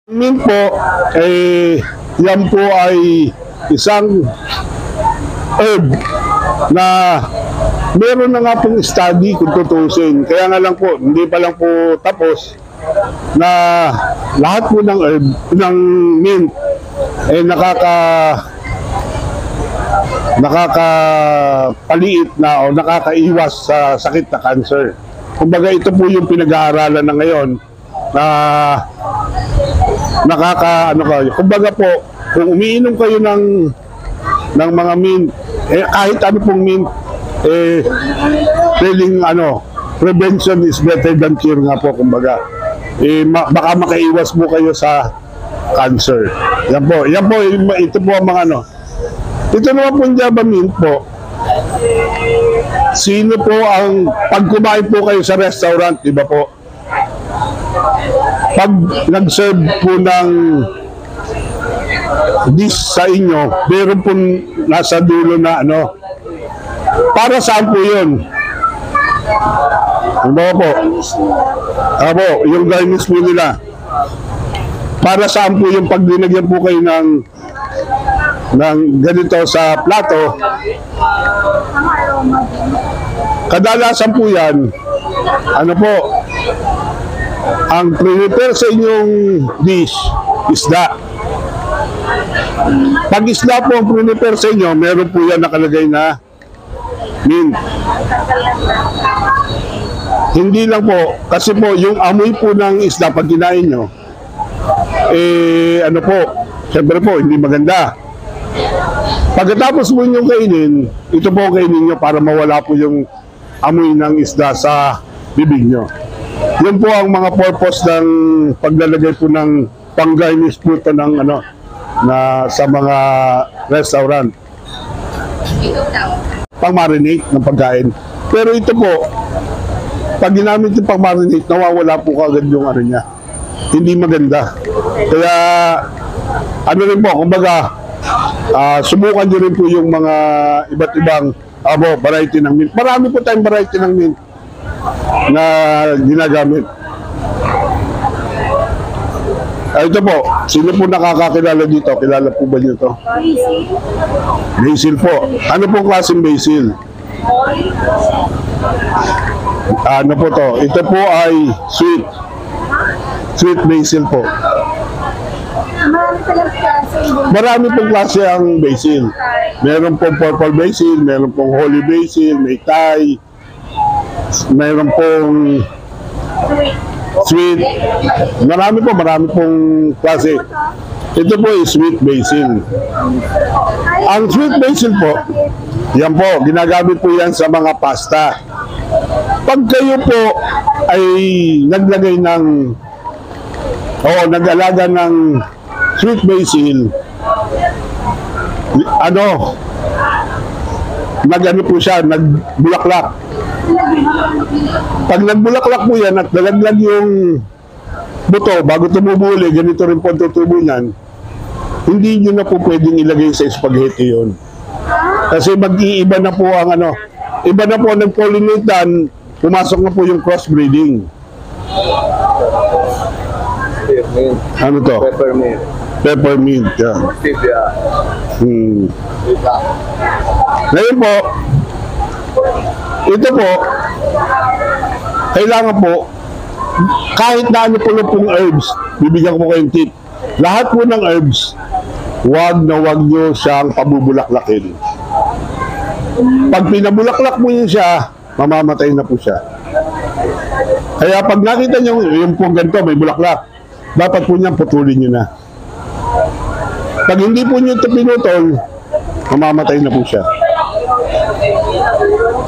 Mint po, yan po ay isang herb na meron na nga pong study kung tutusin. Kaya nga lang po, hindi pa lang po tapos na lahat po ng herb, ng mint, nakakapaliit na o nakakaiwas sa sakit na cancer. Kumbaga ito po yung pinag-aaralan na ngayon na kumbaga po, kung umiinom kayo ng mga mint, kahit ano pong mint, feeling prevention is better than cure nga po, kumbaga. Baka makaiwas po kayo sa cancer. Yan po, ito po ang mga Ito naman po yung Java mint po. Sino po ang, pag kumain po kayo sa restaurant, di ba po? Pag nag-serve po ng dish sa inyo, meron po nasa dulo na para saan po yun? Ano po? Yung garnish po nila. Para saan po yung pag dinagyan po kayo ng ganito sa plato? Kadalasan po yan, ang prepare sa inyong dish, isda. Pag isda po ang prepare sa inyo, meron po yan nakalagay na mint. Hindi lang po, kasi po yung amoy po ng isda pag kinain nyo, syempre po, hindi maganda. Pagkatapos po inyong kainin, ito po kainin nyo para mawala po yung amoy ng isda sa bibig nyo. Yun po ang mga purpose ng paglalagay po ng pang-garnish po ito ng na sa mga restaurant. Pang-marinate ng pagkain. Pero ito po, pag ginamit yung pang-marinate, nawawala po kagad yung niya. Hindi maganda. Kaya, rin po, kumbaga, subukan nyo rin po yung mga iba't ibang variety ng mint. Marami po tayong variety ng mint na ginagamit. Ito po, sino po nakakakilala dito? Kilala po ba nyo ito? Basil po. Ano pong klaseng basil? Ano po to? Ito po ay sweet basil po. Marami pong klase ang basil. Meron pong purple basil, meron pong holy basil, may Thai, meron pong sweet. Marami pong klase. Ito po ay sweet basil. Ang sweet basil po, yan po, ginagamit po yan sa mga pasta. Pag kayo po ay naglagay nag-alaga ng sweet basil, po siya, nagbulaklak. Pag nagbulaklak po yan at nalaglag yung buto, bago tumubuli, ganito rin po ang tutubo niyan, hindi nyo na po pwedeng ilagay sa spaghetti yun. Kasi mag-iiba na po ang iba na po nag-pollinate dan, pumasok na po yung crossbreeding. Ano to? Peppermint. Peppermint, yan. Stevia. Ngayon po, ito po, kailangan po, kahit na ano po pong herbs, bibigyan ko po kayong tip. Lahat po ng herbs, wag nyo siyang pabubulaklakin. Pag pinabulaklak mo yun siya, mamamatay na po siya. Kaya pag nakita nyo, yung po ganito, may bulaklak, dapat po niyang putulin nyo na. Pag hindi po nyo ito pinutol, mamamatay na po siya.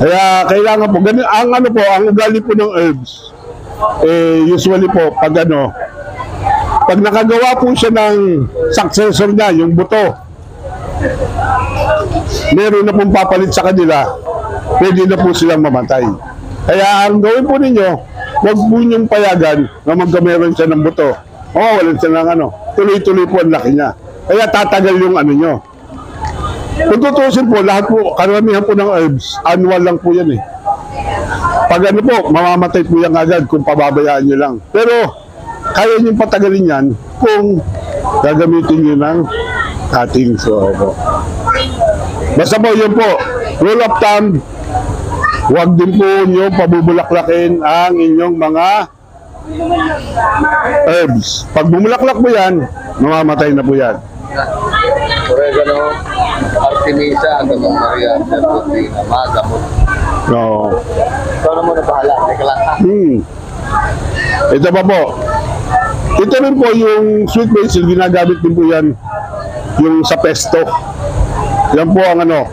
Kaya kailangan po, ang ugali po ng herbs, usually po, pag nakagawa po siya ng successor niya, yung buto, meron na pong papalit sa kanila, pwede na po silang mamatay. Kaya ang gawin po ninyo, huwag po ninyong payagan na magkameron siya ng buto. Walan siya ng tuloy-tuloy po ang laki niya. Kaya tatagal yung nyo. Kung tutusin po, lahat po, karamihan po ng herbs, annual lang po yan eh. Pag po, mamamatay po yan agad kung pababayaan nyo lang. Pero, kaya nyo patagalin yan kung gagamitin nyo ng cutting. So, basta po yun po, rule of thumb, huwag din po nyo pabubulaklakin ang inyong mga herbs. Pag bumulaklak po yan, mamamatay na po yan. Oregano, Artemisa, Gamot Maria, Serpentina, magamot. No. Ikaw na muna bahala, teka lang. Ito pa po. Ito rin po yung sweet basil, ginagamit din po yan yung sa pesto. Yan po ang ano.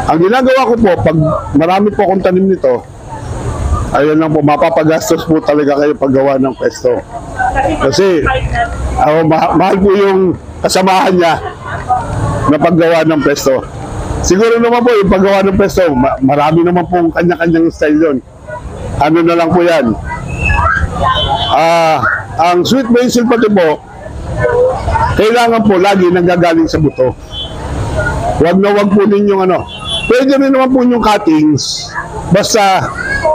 Ang ginagawa ko po, pag marami po akong tanim nito, ayun lang po, mapapagastos po talaga kayo paggawa ng pesto. Kasi mahal po yung kasamahan niya na paggawa ng pesto. Siguro naman po yung paggawa ng pesto, marami naman po kanya-kanyang style yun. Ano na lang po yan. Ang sweet basil pati po, kailangan po lagi nanggagaling sa buto. Huwag na huwag po ninyong ano. Pwede rin naman po yung cuttings, basta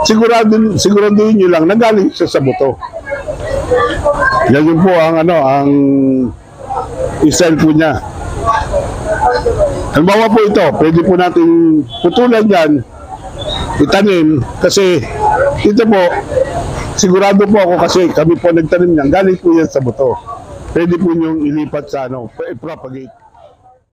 siguraduhin nyo lang nanggaling siya sa buto. Yan yun po ang ano, ang style po niya. Halimbawa po ito, pwede po natin putulan yan, itanim, kasi ito po, sigurado po ako kasi kami po nagtanim niyan, galing po yan sa buto. Pwede po niyong ilipat sa ano, propagate.